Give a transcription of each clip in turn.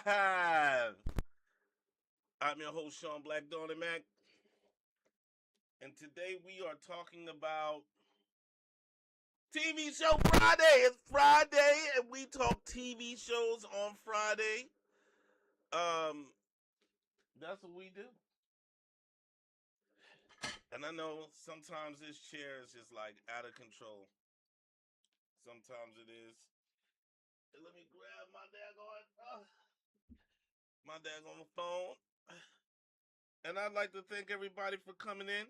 I'm your host, Shon Black Mac, and today we are talking about TV Show Friday. It's Friday, and we talk TV shows on Friday. Um, that's what we do. And I know sometimes this chair is just like out of control. Sometimes it is. Let me grab my daggone phone. And I'd like to thank everybody for coming in.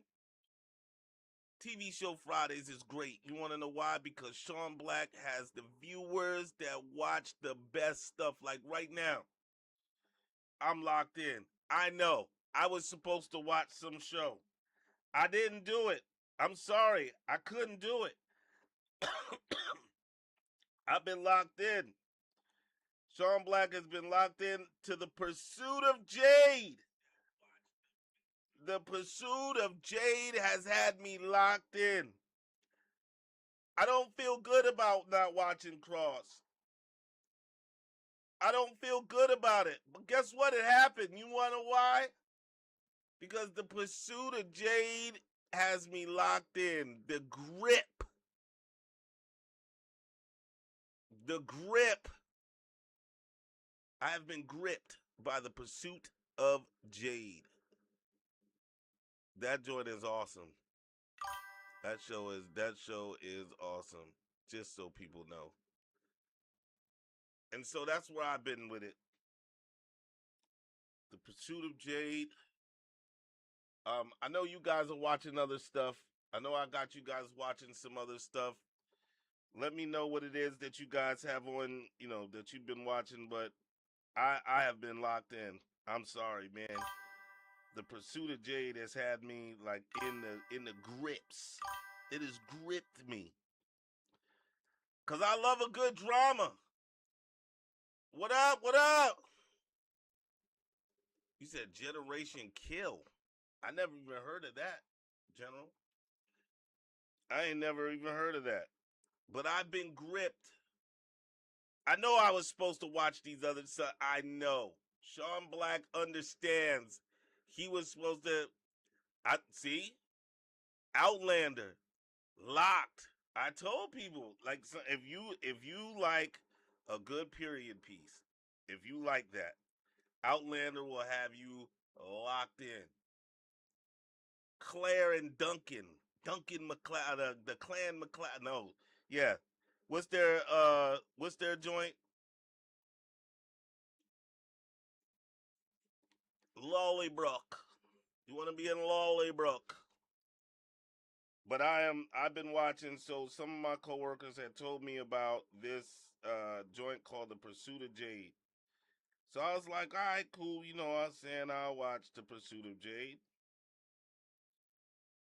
TV Show Fridays is great. You want to know why? Because Shon Black has the viewers that watch the best stuff. Like right now, I'm locked in. I know. I was supposed to watch some show. I didn't do it. I'm sorry. I couldn't do it. I've been locked in. Shon Black has been locked in to The Pursuit of Jade. The Pursuit of Jade has had me locked in. I don't feel good about not watching Cross. I don't feel good about it. But guess what? It happened. You want to know why? Because The Pursuit of Jade has me locked in. The grip. The grip. I have been gripped by The Pursuit of Jade. That joint is awesome. That show is awesome. Just so people know. And so that's where I've been with it. The Pursuit of Jade. I know you guys are watching other stuff. I know I got you guys watching some other stuff. Let me know what it is that you guys have on, that you've been watching, but I have been locked in. I'm sorry, man. The Pursuit of Jade has had me like in the grips. It has gripped me. Cause I love a good drama. What up? What up? You said Generation Kill. I never even heard of that, General. I ain't never even heard of that. But I've been gripped. I know I was supposed to watch these other stuff. I know. Shon Black understands. He was supposed to. I see. Outlander, Locked. I told people like so if you like a good period piece, if you like that, Outlander will have you locked in. Claire and Duncan McLeod, the Clan McLeod. No, yeah. What's their joint? Lollybrook. You want to be in Lollybrook? But I've been watching. So some of my coworkers had told me about this joint called The Pursuit of Jade. So I was like, all right, cool. I was saying I'll watch The Pursuit of Jade.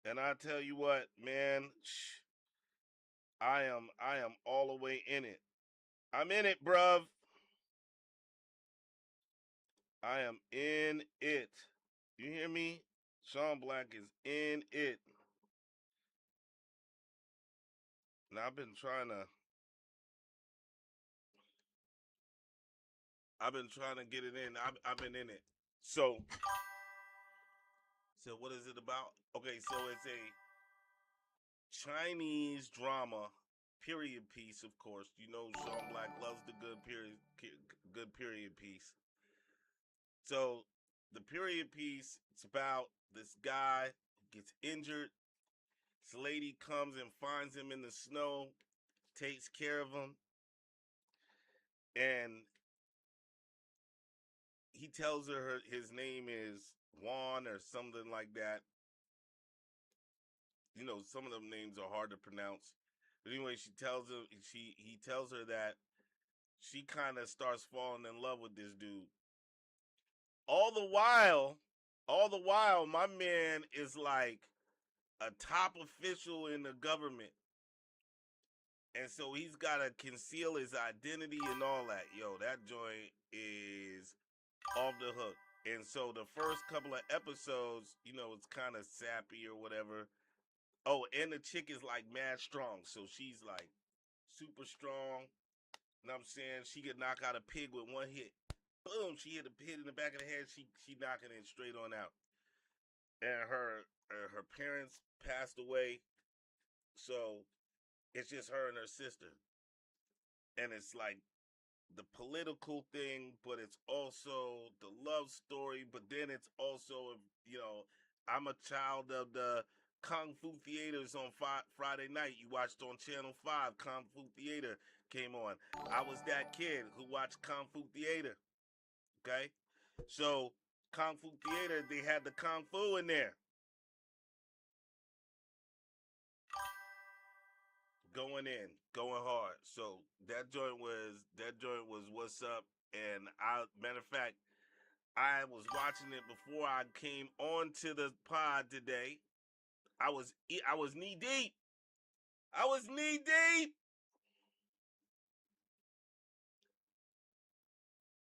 And I tell you what, man, I am all the way in it. I'm in it, bruv. I am in it. You hear me? Shon Black is in it. And I've been trying to get it in. I've been in it. So what is it about? Okay, so it's a Chinese drama period piece, of course. You know Shon Black loves the good period piece. So the period piece, it's about this guy who gets injured. This lady comes and finds him in the snow, takes care of him, and he tells her his name is Juan or something like that. Some of them names are hard to pronounce. But anyway, he tells her that she kind of starts falling in love with this dude. All the while, all the while, my man is like a top official in the government. And so he's got to conceal his identity and all that. Yo, that joint is off the hook. And so the first couple of episodes, it's kind of sappy or whatever. Oh, and the chick is like mad strong. So she's like super strong. You know what I'm saying? She could knock out a pig with one hit. boom, she hit in the back of the head. She knocking it straight on out. And her parents passed away, so it's just her and her sister. And it's like the political thing, but it's also the love story. But then it's also, I'm a child of the Kung Fu theaters on Friday night. You watched on Channel 5, Kung Fu Theater came on. I was that kid who watched Kung Fu Theater. Okay? So, Kung Fu Theater, they had the Kung Fu in there. Going in, going hard. So that joint was what's up. And matter of fact, I was watching it before I came onto the pod today. I was knee deep. I was knee deep.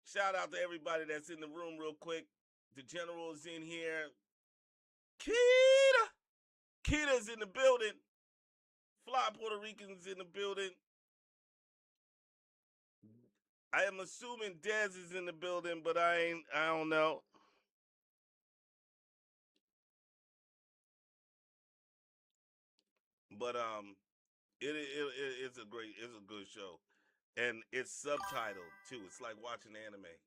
Shout out to everybody that's in the room real quick. The general is in here. Kita. Kita's in the building. Fly Puerto Ricans in the building. I am assuming Dez is in the building, but I don't know. But it's a good show, and it's subtitled too. It's like watching anime.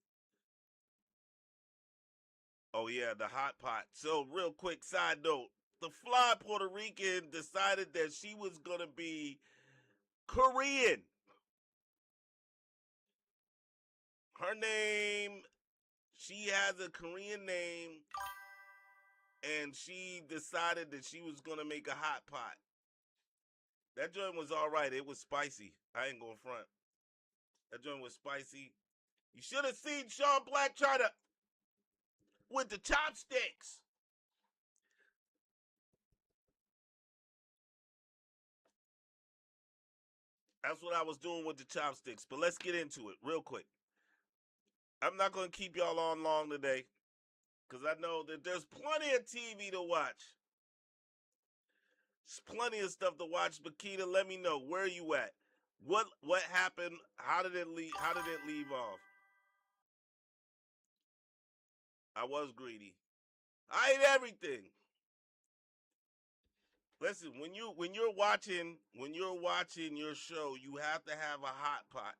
Oh yeah, the hot pot. So real quick side note: the fly Puerto Rican decided that she was gonna be Korean. Her name, she has a Korean name, and she decided that she was gonna make a hot pot. That joint was all right. It was spicy. I ain't gonna front. That joint was spicy. You should have seen Shon Black try to with the chopsticks. That's what I was doing with the chopsticks. But let's get into it real quick. I'm not going to keep y'all on long today because I know that there's plenty of TV to watch. There's plenty of stuff to watch. But Keita, let me know, where are you at? What happened? How did it leave? How did it leave off? I was greedy. I ate everything. Listen, when you're watching your show, you have to have a hot pot.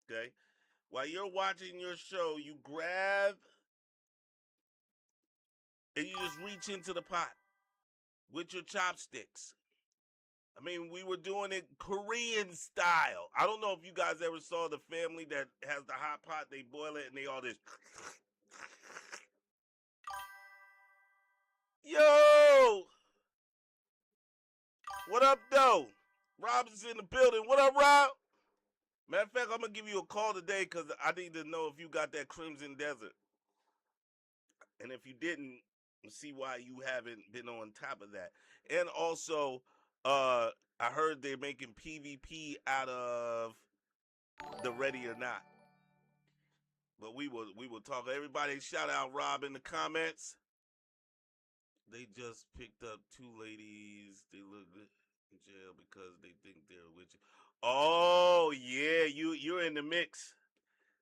Okay? While you're watching your show, you grab and you just reach into the pot with your chopsticks. I mean, we were doing it Korean style. I don't know if you guys ever saw the family that has the hot pot. They boil it and they all this. Yo, what up, though? Rob is in the building. What up, Rob? Matter of fact, I'm gonna give you a call today because I need to know if you got that Crimson Desert, and if you didn't, see why you haven't been on top of that. And also, I heard they're making PvP out of the Ready or Not. But we will talk. Everybody, shout out Rob in the comments. They just picked up two ladies. They look good in jail because they think they're witches. Oh yeah, you're in the mix.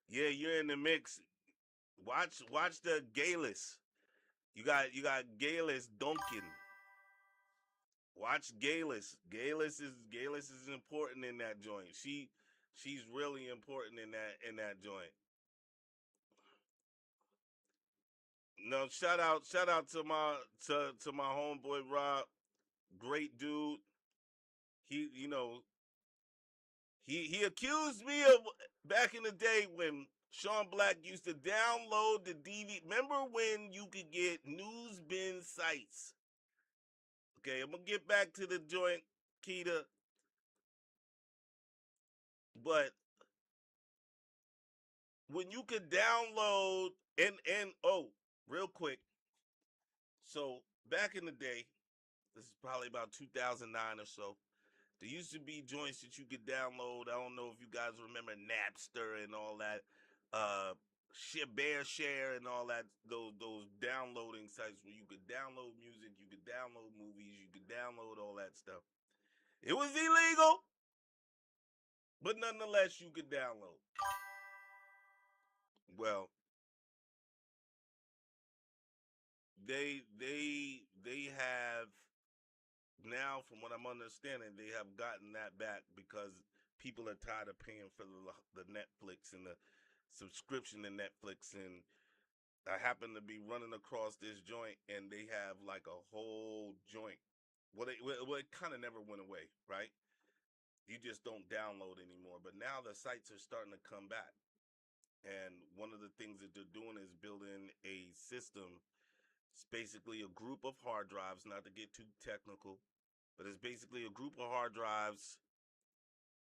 Yeah, you're in the mix. Watch the Galis. You got Galis Duncan. Watch Galis. Galis is important in that joint. She's really important in that joint. No, shout out to my homeboy Rob. Great dude. He accused me of back in the day when Shon Black used to download the DVD. Remember when you could get news bin sites? Okay, I'm gonna get back to the joint, Keita. But when you could download and oh, real quick. So back in the day, this is probably about 2009 or so. There used to be joints that you could download. I don't know if you guys remember Napster and all that, Bear Share and all that. Those downloading sites where you could download music, you could download movies, you could download all that stuff. It was illegal, but nonetheless you could download. Well, they have now, from what I'm understanding, they have gotten that back because people are tired of paying for the Netflix and the subscription to Netflix. And I happen to be running across this joint, and they have like a whole joint. It kind of never went away, right? You just don't download anymore. But now the sites are starting to come back. And one of the things that they're doing is building a system. It's basically a group of hard drives, not to get too technical, but it's basically a group of hard drives,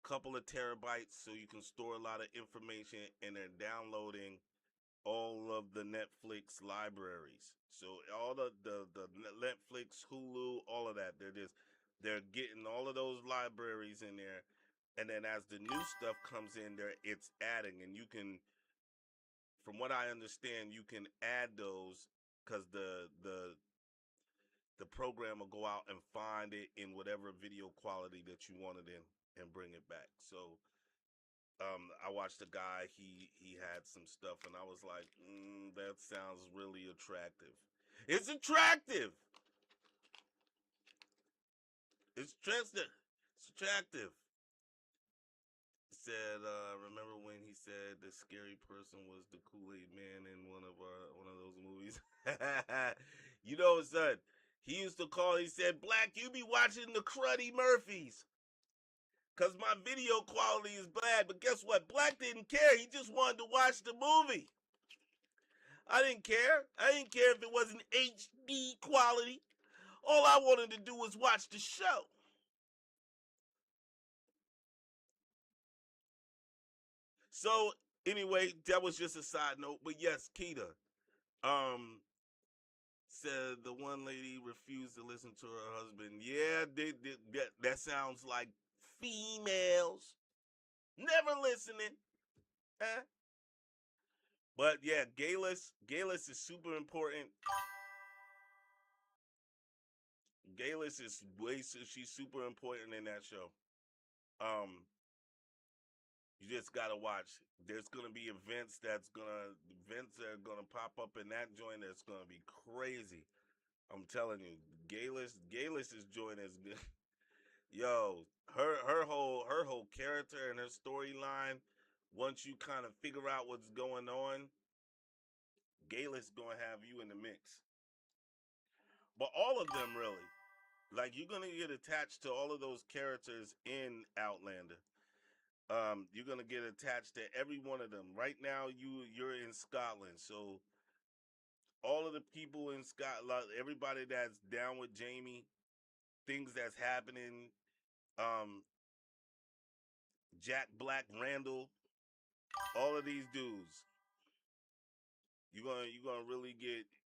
couple of terabytes, so you can store a lot of information, and they're downloading all of the Netflix libraries. So all the Netflix, Hulu, all of that. They're getting all of those libraries in there, and then as the new stuff comes in there, it's adding, and you can, from what I understand, you can add those because the program will go out and find it in whatever video quality that you want it in and bring it back. So I watched a guy, he had some stuff, and I was like, that sounds really attractive. It's attractive. It's attractive. It's attractive. He said, remember when he said the scary person was the Kool-Aid man in one of those movies? You know, son, he used to call. He said, "Black, you be watching the Cruddy Murphys, cause my video quality is bad." But guess what? Black didn't care. He just wanted to watch the movie. I didn't care. I didn't care if it wasn't HD quality. All I wanted to do was watch the show. So anyway, that was just a side note. But yes, Keita, um, said the one lady refused to listen to her husband. Yeah, that sounds like females never listening. Huh? But yeah, Gayless is super important. Gayless is she's super important in that show. Um, you just gotta watch. There's gonna be events that are gonna pop up in that joint that's gonna be crazy. I'm telling you, Gayless's joint is good. Yo, her whole character and her storyline. Once you kind of figure out what's going on, Gayless gonna have you in the mix. But all of them really, like you're gonna get attached to all of those characters in Outlander. You're gonna get attached to every one of them. Right now, you're in Scotland, so all of the people in Scotland, everybody that's down with Jamie, things that's happening. Um, Jack Black, Randall, all of these dudes, you're gonna really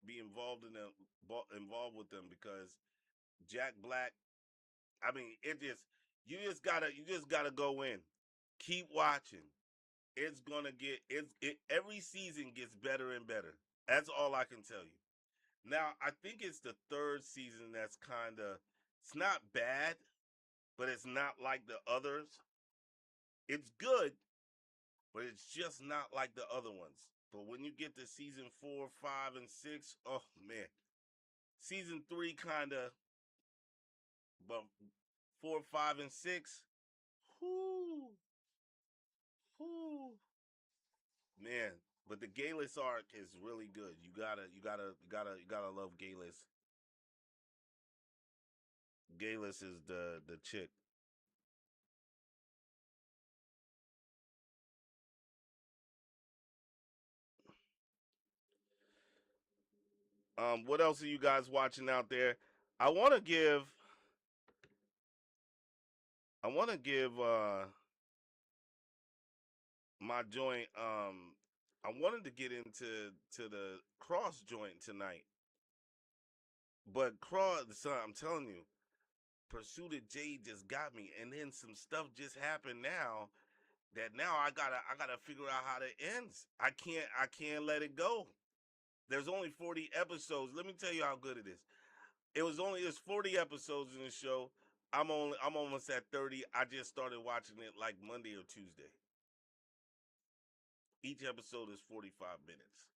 be involved in them, involved with them because Jack Black. I mean, you just gotta go in, keep watching. It's gonna get every season gets better and better. That's all I can tell you. Now, I think it's the third season that's kind of, it's not bad, but it's not like the others. It's good, but it's just not like the other ones. But when you get to season 4, 5, and 6, oh man, season 3 kind of, but 4, 5, and 6, whoo, whoo, man. But the Gayless arc is really good. You gotta love Gayless. Gayless is the chick. What else are you guys watching out there? I want to give I want to give my joint. I wanted to get into the cross joint tonight, but cross. Son, I'm telling you, Pursuit of Jade just got me, and then some stuff just happened now that now I gotta figure out how that ends. I can't let it go. There's only 40 episodes. Let me tell you how good it is. It's 40 episodes in the show. I'm almost at 30. I just started watching it like Monday or Tuesday. Each episode is 45 minutes.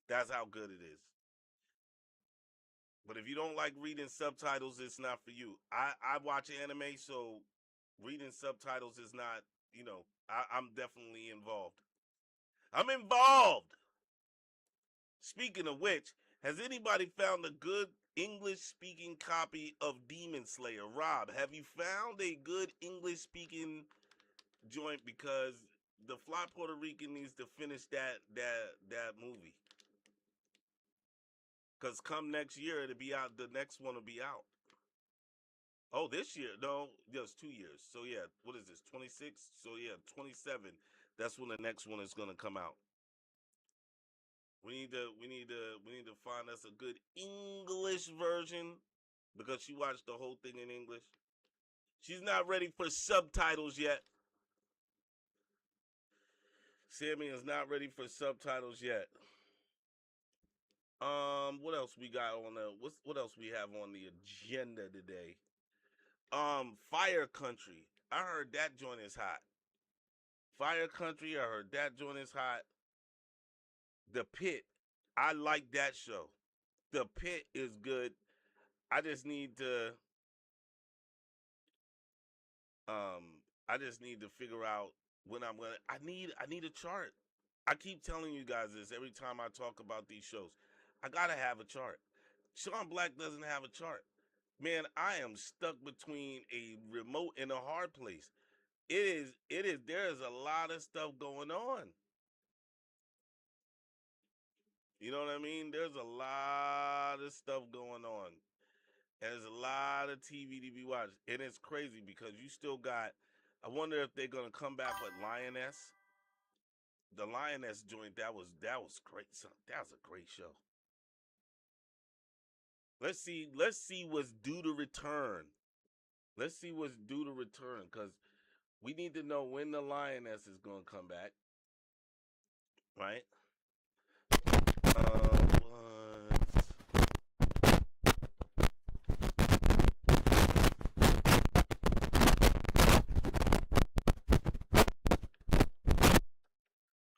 That's how good it is. But if you don't like reading subtitles, it's not for you. I watch anime, so reading subtitles is not, I'm definitely involved. I'm involved. Speaking of which, has anybody found a good English speaking copy of Demon Slayer? Rob, have you found a good English speaking joint? Because the Fly Puerto Rican needs to finish that movie. Because come next year, it'll be out. The next one will be out. Oh, this year? No, just 2 years. So yeah, what is this? 26. So yeah, 27. That's when the next one is gonna come out. We need to find us a good English version because she watched the whole thing in English. She's not ready for subtitles yet. Sammy is not ready for subtitles yet. What else we got on the what else we have on the agenda today? Fire Country. I heard that joint is hot. Fire Country. I heard that joint is hot. The Pit. I like that show. The Pit is good. I just need to I just need to figure out when I'm gonna I need a chart. I keep telling you guys this every time I talk about these shows. I gotta have a chart. Shon Black doesn't have a chart. Man, I am stuck between a remote and a hard place. It is there is a lot of stuff going on. You know what I mean? There's a lot of stuff going on. And there's a lot of TV to be watched. And it's crazy because you still got I wonder if they're gonna come back with Lioness. The Lioness joint, that was great. That was a great show. Let's see what's due to return. Let's see what's due to return because we need to know when the Lioness is gonna come back, right? What?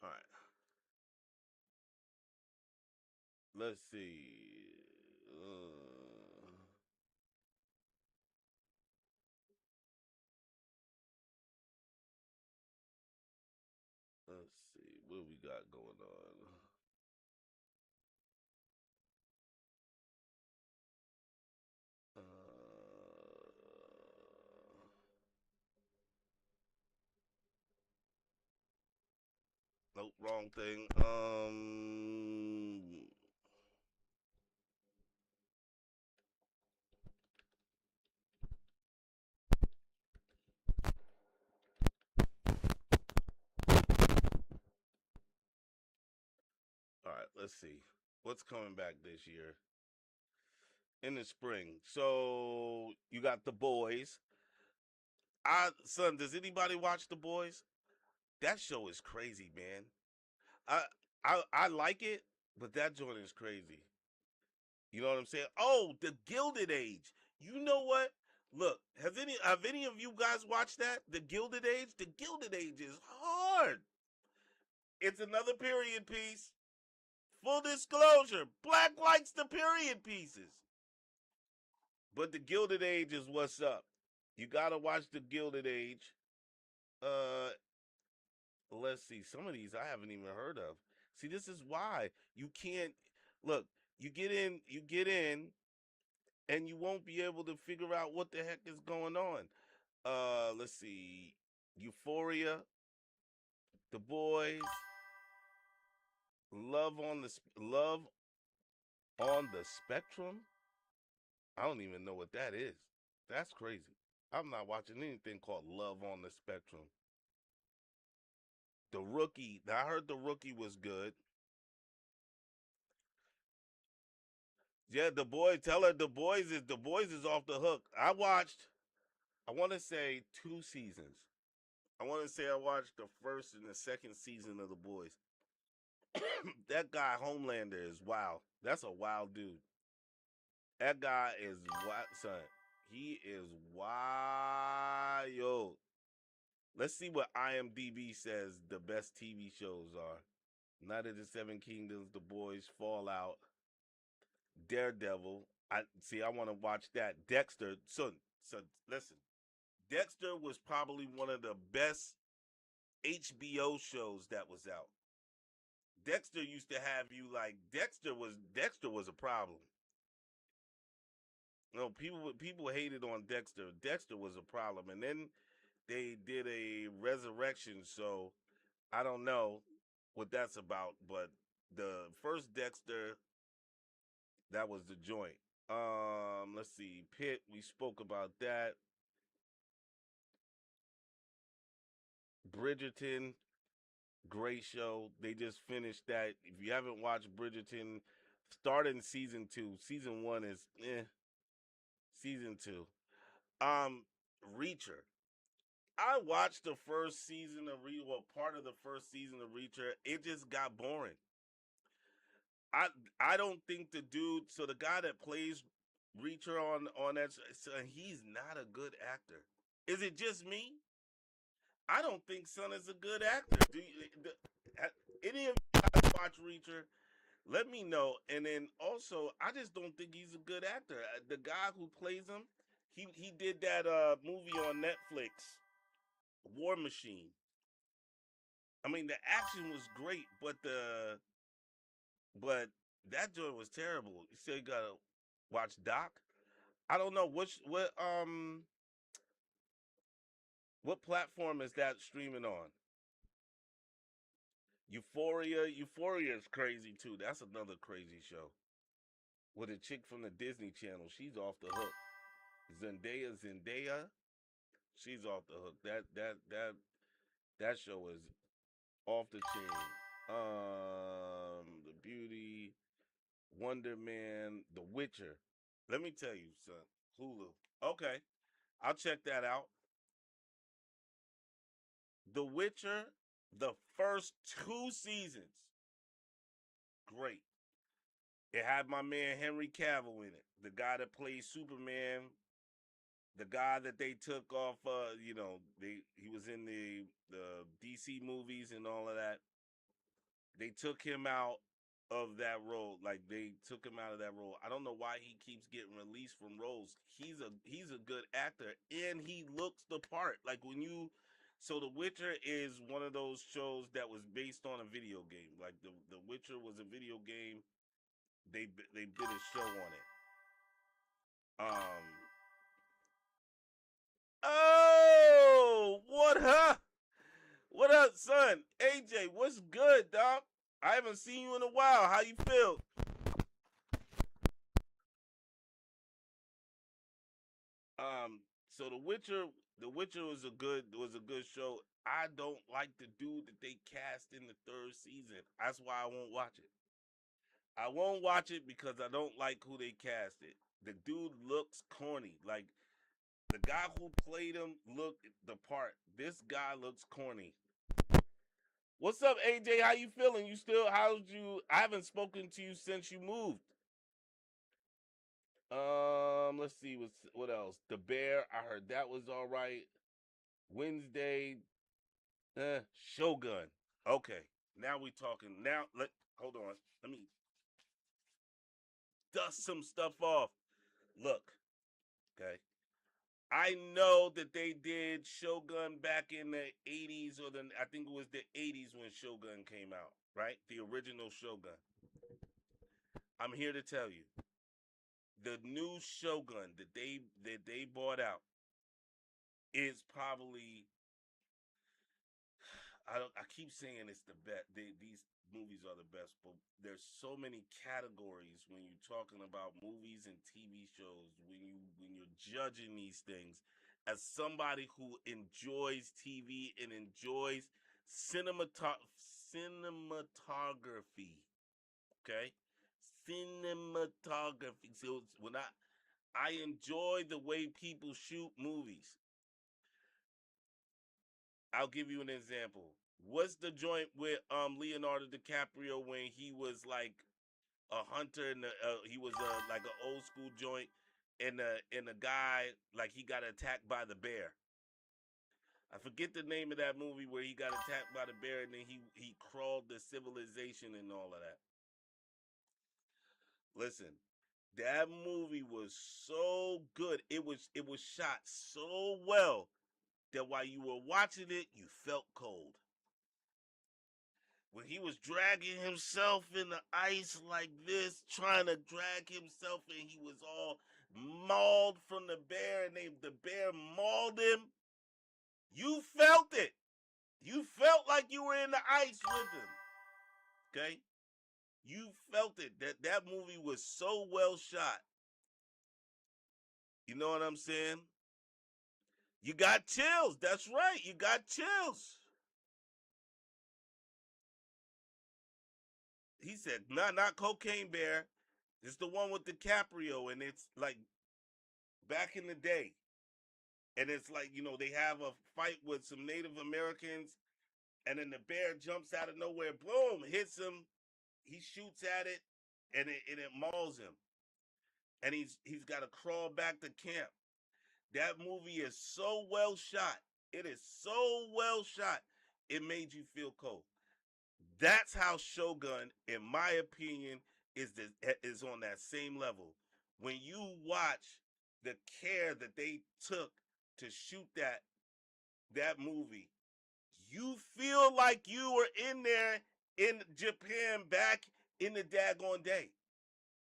All right. Let's see. Let's see what we got going on. Uh, nope, wrong thing. All right, let's see what's coming back this year in the spring. So you got The Boys. Son, does anybody watch The Boys? That show is crazy, man. I I like it, but that joint is crazy. You know what I'm saying? Oh, The Gilded Age. You know what? Look, have any of you guys watched that? The Gilded Age? The Gilded Age is hard. It's another period piece. Full disclosure, Black likes the period pieces. But The Gilded Age is what's up. You gotta watch The Gilded Age. Uh let's see. Some of these I haven't even heard of. See, this is why you can't look, you get in, and you won't be able to figure out what the heck is going on. Let's see. Euphoria, The Boys, Love on the Spectrum. I don't even know what that is. That's crazy. I'm not watching anything called Love on the Spectrum. The Rookie. Now, I heard The Rookie was good. Yeah, the boy. Tell her the boys is off the hook. I watched. I want to say 2 seasons. I want to say I watched the first and the second season of The Boys. That guy Homelander is wild. That's a wild dude. That guy is wild, son. He is wild. Let's see what IMDb says the best TV shows are. Night of the Seven Kingdoms, The Boys, Fallout, Daredevil. I see. I want to watch that. Dexter. So listen. Dexter was probably one of the best HBO shows that was out. Dexter used to have you like Dexter was a problem. No, people hated on Dexter. Dexter was a problem, and then they did a resurrection. So I don't know what that's about, but the first Dexter, that was the joint. Let's see, Pitt. We spoke about that. Bridgerton, great show. They just finished that. If you haven't watched Bridgerton, start in season two. Season one is season two. Um, Reacher. I watched the first season of well, part of the first season of Reacher. It just got boring. I I don't think the dude. So the guy that plays Reacher on that, so he's not a good actor. Is it just me? I don't think Son is a good actor. Any of you guys watch Reacher? Let me know. And then also, I just don't think he's a good actor. The guy who plays him, he did that movie on Netflix, War Machine. I mean, the action was great, but that joint was terrible. You say you gotta watch Doc. I don't know what platform is that streaming on? Euphoria is crazy too. That's another crazy show with a chick from the Disney Channel. She's off the hook. Zendaya, she's off the hook. That show is off the chain. The Beauty, Wonder Man, The Witcher. Let me tell you, son. Hulu. Okay, I'll check that out. The Witcher, the first two seasons, great. It had my man Henry Cavill in it, the guy that plays Superman, the guy that they took off. He was in the DC movies and all of that. They took him out of that role. Like they took him out of that role. I don't know why he keeps getting released from roles. He's a good actor and he looks the part. Like when you so The Witcher is one of those shows that was based on a video game. Like the Witcher was a video game. They did a show on it. Um Oh, what up? What up, son? AJ, what's good, dog? I haven't seen you in a while. How you feel? So The Witcher was a good show. I don't like the dude that they cast in the third season. That's why I won't watch it. I won't watch it because I don't like who they casted. The dude looks corny. Like the guy who played him looked the part. This guy looks corny. What's up, AJ? How you feeling? You still? How's you? I haven't spoken to you since you moved. Let's see what else. The Bear. I heard that was all right. Wednesday. Shogun. Okay. Now we talking. Now let hold on. Let me dust some stuff off. Look. Okay. I know that they did Shogun back in the 80s or I think it was the 80s when Shogun came out, right? The original Shogun. I'm here to tell you the new Shogun that they bought out is probably I keep saying it's the best. These movies are the best, but there's so many categories when you're talking about movies and TV shows. When you're judging these things, as somebody who enjoys TV and enjoys cinematography, okay, cinematography. So when I enjoy the way people shoot movies. I'll give you an example. What's the joint with Leonardo DiCaprio when he was like a hunter and he was like an old school joint and the guy like he got attacked by the bear. I forget the name of that movie where he got attacked by the bear and then he crawled the civilization and all of that. Listen, that movie was so good. It was shot so well that while you were watching it, you felt cold. When he was dragging himself in the ice like this, trying to drag himself, and he was all mauled from the bear, and the bear mauled him. You felt it. You felt like you were in the ice with him. Okay, you felt it. That movie was so well shot. You know what I'm saying? You got chills. That's right. You got chills. He said, not Cocaine Bear. It's the one with DiCaprio, and it's like back in the day. And it's like, they have a fight with some Native Americans, and then the bear jumps out of nowhere, boom, hits him. He shoots at it, and it mauls him. And he's got to crawl back to camp. That movie is so well shot. It is so well shot. It made you feel cold. That's how Shogun, in my opinion, is on that same level. When you watch the care that they took to shoot that movie, you feel like you were in there in Japan back in the daggone day.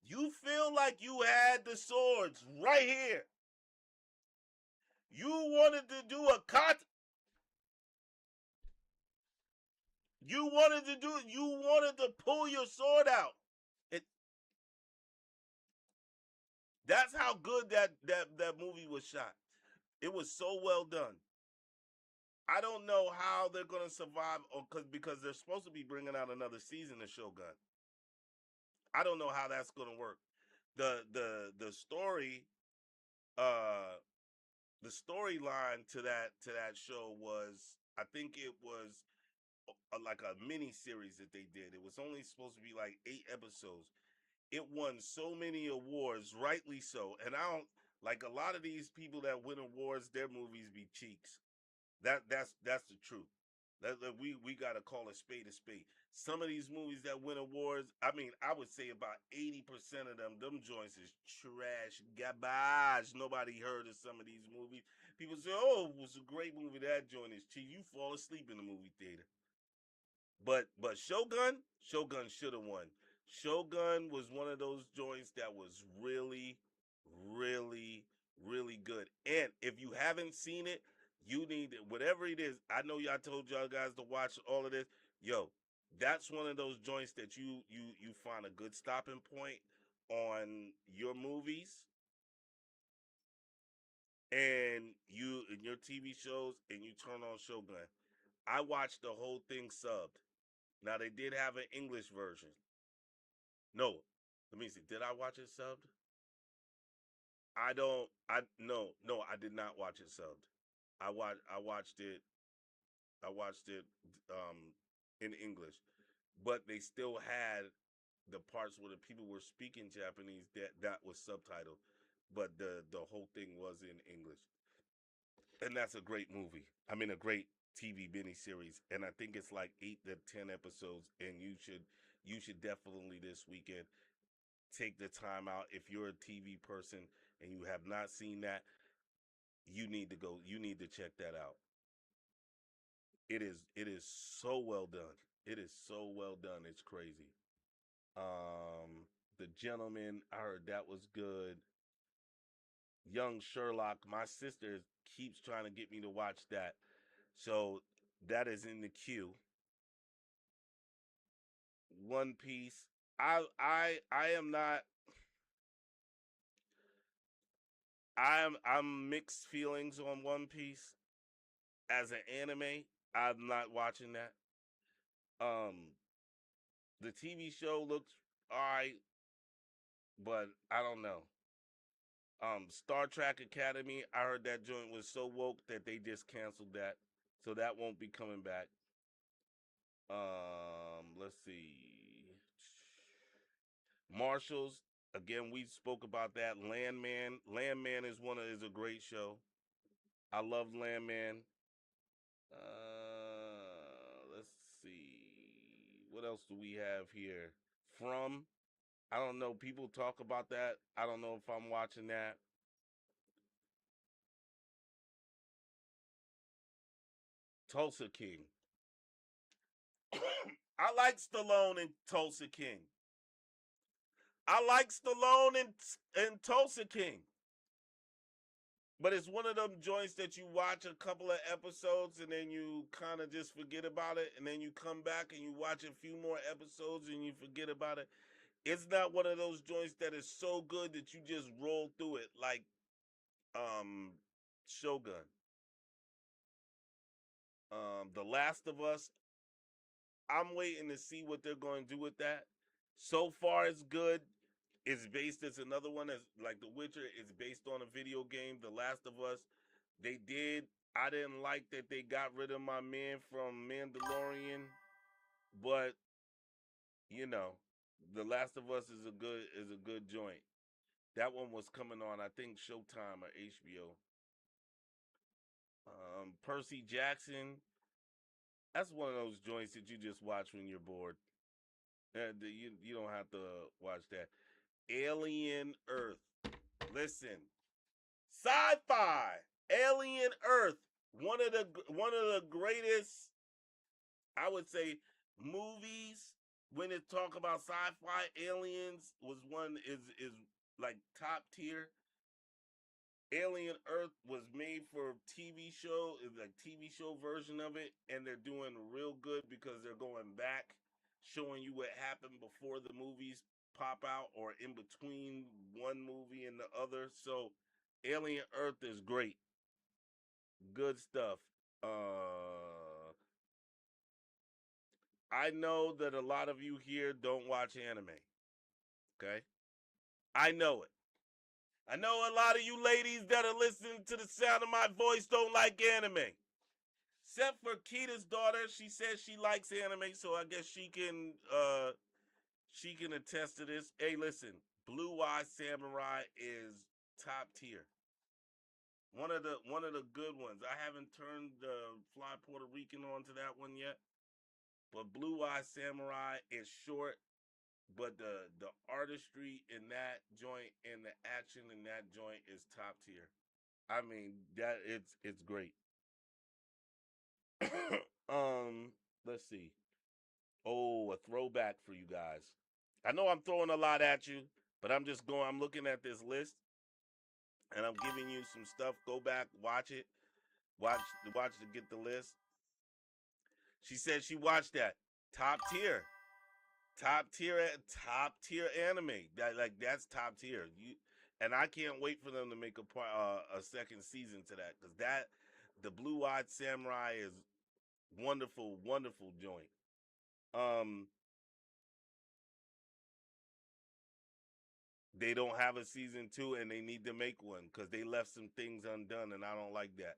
You feel like you had the swords right here. You wanted to do a cut. You wanted to pull your sword out. It, that's how good that movie was shot. It was so well done. I don't know how they're gonna survive, because they're supposed to be bringing out another season of Shogun. I don't know how that's gonna work. The story, uh, the storyline to that show was, I think it was like a mini series that they did. It was only supposed to be like 8 episodes. It won so many awards, rightly so. And I don't like a lot of these people that win awards. Their movies be cheeks. That's the truth. We gotta call a spade a spade. Some of these movies that win awards, I mean, I would say about 80% of them joints is trash, garbage. Nobody heard of some of these movies. People say, "Oh, it was a great movie. That joint is cheap." You fall asleep in the movie theater. But Shogun should have won. Shogun was one of those joints that was really, really, really good. And if you haven't seen it, you need it. Whatever it is. I know y'all told y'all guys to watch all of this. Yo, that's one of those joints that you find a good stopping point on your movies and your TV shows, and you turn on Shogun. I watched the whole thing subbed. Now they did have an English version. No, let me see. Did I watch it subbed? I don't. I no. I did not watch it subbed. I watched it. I watched it in English, but they still had the parts where the people were speaking Japanese that was subtitled, but the whole thing was in English, and that's a great movie. I mean, a great TV miniseries, and I think it's like 8 to 10 episodes, and you should definitely this weekend take the time out. If you're a TV person and you have not seen that, you need to go. You need to check that out. It is so well done. It is so well done. It's crazy. The Gentleman, I heard that was good. Young Sherlock, my sister keeps trying to get me to watch that. So that is in the queue. One Piece. I am not. I'm mixed feelings on One Piece as an anime. I'm not watching that. Um, the TV show looks alright, but I don't know. Star Trek Academy. I heard that joint was so woke that they just canceled that, so that won't be coming back. Let's see. Marshalls. Again, we spoke about that. Landman. Landman is a great show. I love Landman. Let's see. What else do we have here? From, I don't know. People talk about that. I don't know if I'm watching that. Tulsa King. I like Stallone and Tulsa King. I like Stallone and Tulsa King. But it's one of them joints that you watch a couple of episodes and then you kind of just forget about it. And then you come back and you watch a few more episodes and you forget about it. It's not one of those joints that is so good that you just roll through it like um Shogun. The Last of Us, I'm waiting to see what they're going to do with that. So far, it's good. It's based. It's another one that's like The Witcher. It's based on a video game. The Last of Us. They did. I didn't like that they got rid of my man from Mandalorian, but you know, The Last of Us is a good joint. That one was coming on, I think, Showtime or HBO. Percy Jackson. That's one of those joints that you just watch when you're bored. You don't have to watch that. Alien Earth. Listen, sci-fi. Alien Earth. One of the greatest, I would say, movies. When it talk about sci-fi, aliens was one is like top tier. Alien Earth was made for TV show, is like TV show version of it, and they're doing real good because they're going back, showing you what happened before the movies pop out or in between one movie and the other. So Alien Earth is great. Good stuff. I know that a lot of you here don't watch anime. Okay? I know it. I know a lot of you ladies that are listening to the sound of my voice don't like anime. Except for Kita's daughter, she says she likes anime, so I guess she can attest to this. Hey, listen, Blue Eye Samurai is top tier. One of the good ones. I haven't turned Fly Puerto Rican onto that one yet, but Blue Eye Samurai is short, but the artistry in that joint and the action in that joint is top tier. I mean that it's great. um, let's see. Oh, a throwback for you guys. I know I'm throwing a lot at you, but I'm looking at this list and I'm giving you some stuff. Go back, watch it. Watch watch to get the list. She said she watched that. Top tier. Top tier top tier anime. That's top tier. You and I can't wait for them to make a second season to that cuz that the Blue-Eyed Samurai is wonderful, wonderful joint. Um they don't have a season 2 and they need to make one because they left some things undone and I don't like that.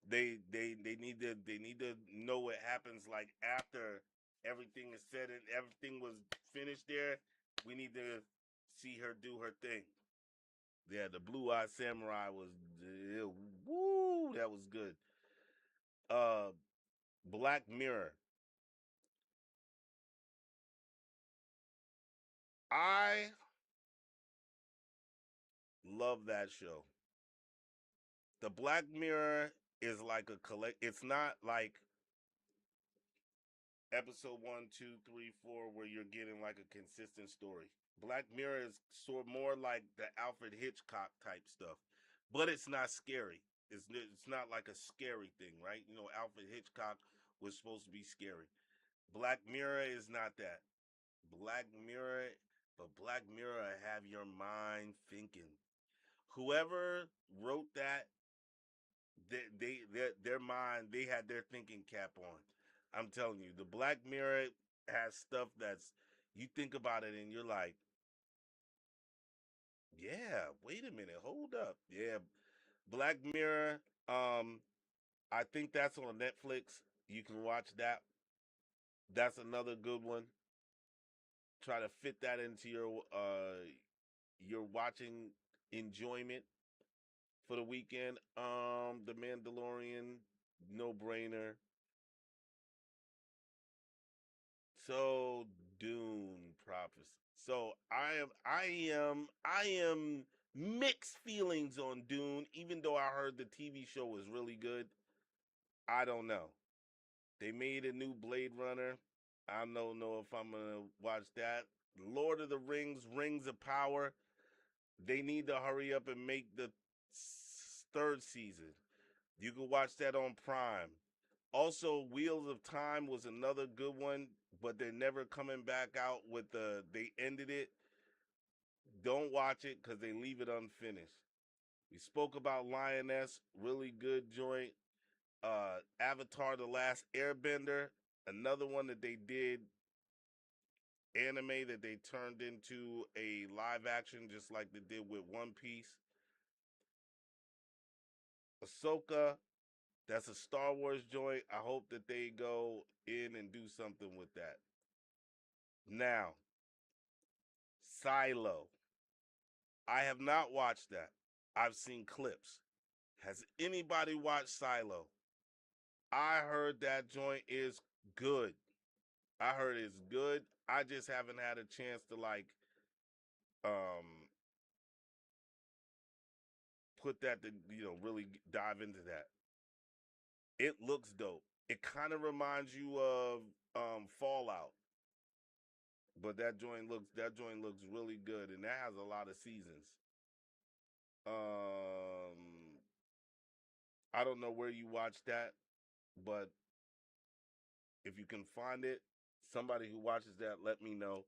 They need to know what happens like after everything is said and everything was finished there. We need to see her do her thing. Yeah, the Blue Eyed Samurai was woo, that was good. Uh Black Mirror. I love that show. The Black Mirror is like a collect, it's not like episode one, two, three, four, where you're getting like a consistent story. Black Mirror is sort more like the Alfred Hitchcock type stuff, but it's not scary. It's not like a scary thing, right? You know, Alfred Hitchcock was supposed to be scary. Black Mirror is not that. Black Mirror, but Black Mirror have your mind thinking. Whoever wrote that, their mind, they had their thinking cap on. I'm telling you, the Black Mirror has stuff that's you think about it and you're like, yeah, wait a minute, hold up. Yeah, Black Mirror, I think that's on Netflix. You can watch that. That's another good one. Try to fit that into your watching enjoyment for the weekend. The Mandalorian. no brainer. So Dune prophecy. So I am mixed feelings on Dune, even though I heard the TV show was really good. I don't know. They made a new Blade Runner. I don't know if I'm gonna watch that. Lord of the Rings, Rings of Power. They need to hurry up and make the third season. You can watch that on Prime. Also, Wheels of Time was another good one, but they're never coming back out with the. They ended it. Don't watch it because they leave it unfinished. We spoke about Lioness, really good joint. Avatar: The Last Airbender, another one that they did anime that they turned into a live action, just like they did with One Piece. Ahsoka, that's a Star Wars joint. I hope that they go in and do something with that. Now, Silo. I have not watched that. I've seen clips. Has anybody watched Silo? I heard that joint is good. I heard it's good. I just haven't had a chance to um put that to really dive into that. It looks dope. It kind of reminds you of Fallout, but that joint looks really good, and that has a lot of seasons. Um, I don't know where you watched that, but if you can find it, somebody who watches that, let me know.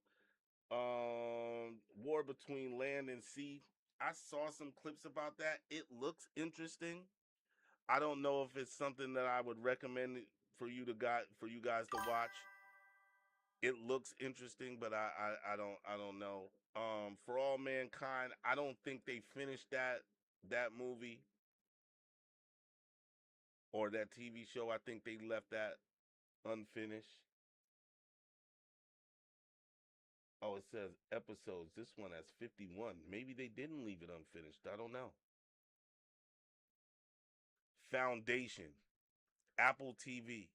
War Between Land and Sea. I saw some clips about that. It looks interesting. I don't know if it's something that I would recommend for you guys to watch. It looks interesting, but I don't know. For All Mankind, I don't think they finished that movie or that TV show. I think they left that unfinished. Oh, it says episodes. This one has 51. Maybe they didn't leave it unfinished. I don't know. Foundation, Apple TV.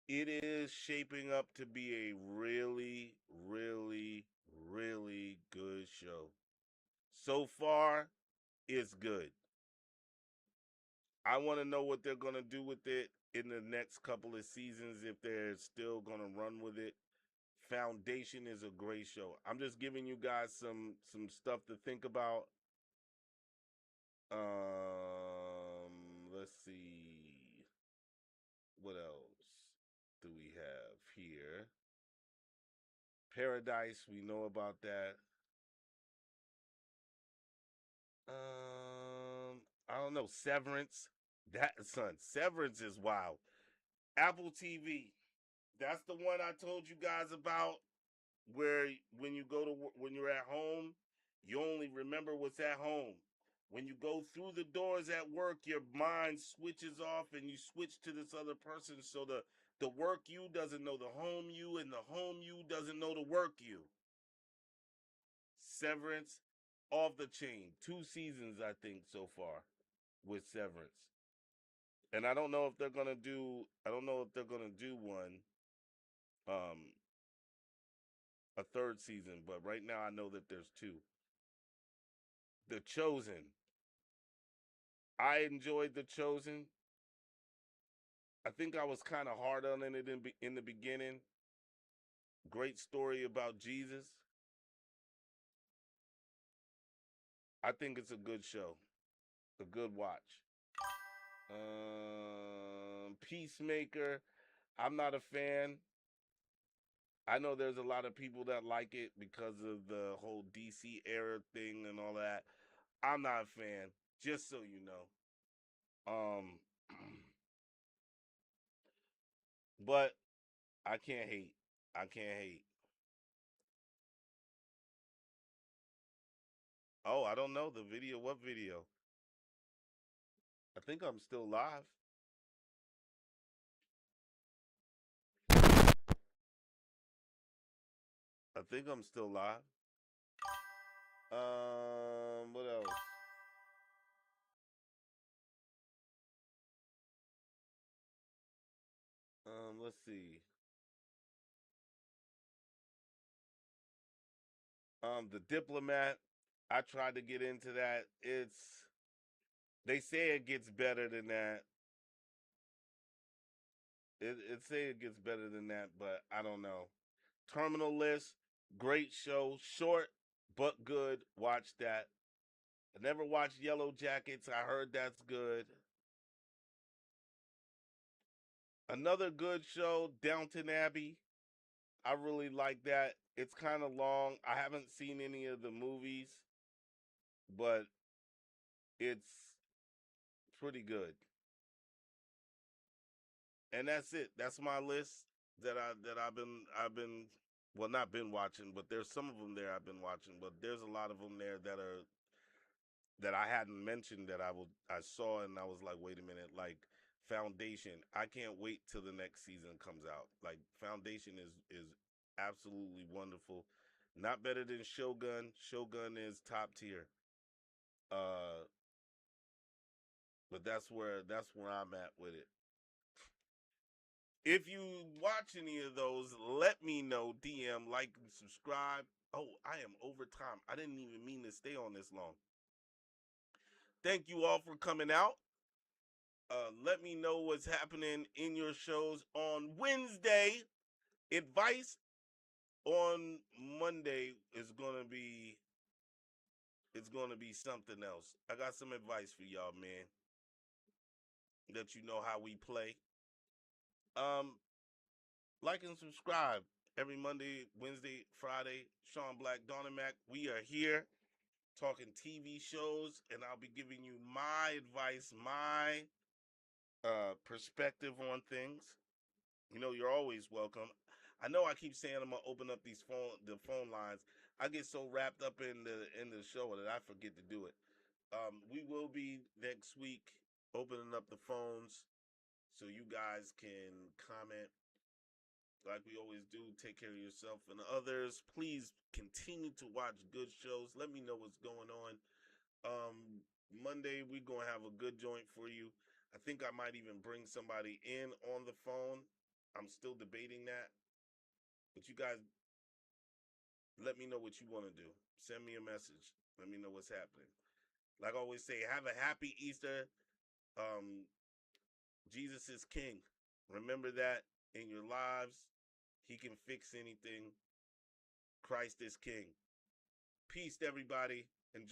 It is shaping up to be a really, really, really good show. So far, it's good. I want to know what they're going to do with it in the next couple of seasons if they're still going to run with it. Foundation is a great show. I'm just giving you guys some stuff to think about. Let's see. What else do we have here? Paradise, we know about that. I don't know. Severance. Severance is wild. Apple TV. That's the one I told you guys about where when you're at home, you only remember what's at home. When you go through the doors at work, your mind switches off and you switch to this other person so the work you doesn't know the home you and the home you doesn't know the work you. Severance, off the chain. 2 seasons I think so far with Severance. And I don't know if they're going to do one um a third season, but right now I know that there's two. The Chosen. I enjoyed The Chosen. I think I was kind of hard on it in the beginning. Great story about Jesus. I think it's a good show, a good watch. Peacemaker. I'm not a fan. I know there's a lot of people that like it because of the whole DC era thing and all that. I'm not a fan, just so you know. Um, but I can't hate. I can't hate. Oh, I don't know the video. What video? I think I'm still live. I think I'm still live. What else? let's see. The Diplomat. I tried to get into that. They say it gets better than that. It say it gets better than that, but I don't know. Terminal List, great show, short but good. Watch that. I never watched Yellow Jackets. I heard that's good. Another good show, Downton Abbey. I really like that. It's kind of long. I haven't seen any of the movies, but it's pretty good. And that's it. That's my list that I've been well, not been watching, but there's some of them there I've been watching, but there's a lot of them there that I hadn't mentioned that I saw and I was like, wait a minute, like Foundation. I can't wait till the next season comes out. Like Foundation is absolutely wonderful. Not better than Shogun. Shogun is top tier. Uh, but that's where I'm at with it. If you watch any of those, let me know. DM, like, and subscribe. Oh, I am over time. I didn't even mean to stay on this long. Thank you all for coming out. Let me know what's happening in your shows on Wednesday. Advice on Monday is gonna be something else. I got some advice for y'all, man. Let you know how we play. Um, like and subscribe every Monday, Wednesday, Friday. Shon Black, Mac. We are here talking TV shows, and I'll be giving you my advice, my perspective on things. You know, you're always welcome. I know I keep saying I'm gonna open up the phone lines. I get so wrapped up in the show that I forget to do it. We will be next week opening up the phones so you guys can comment like we always do. Take care of yourself and others. Please continue to watch good shows. Let me know what's going on. Monday we're gonna have a good joint for you. I think I might even bring somebody in on the phone. I'm still debating that. But you guys, let me know what you want to do. Send me a message. Let me know what's happening. Like I always say, have a happy Easter. Um, Jesus is King. Remember that in your lives. He can fix anything. Christ is King. Peace, everybody.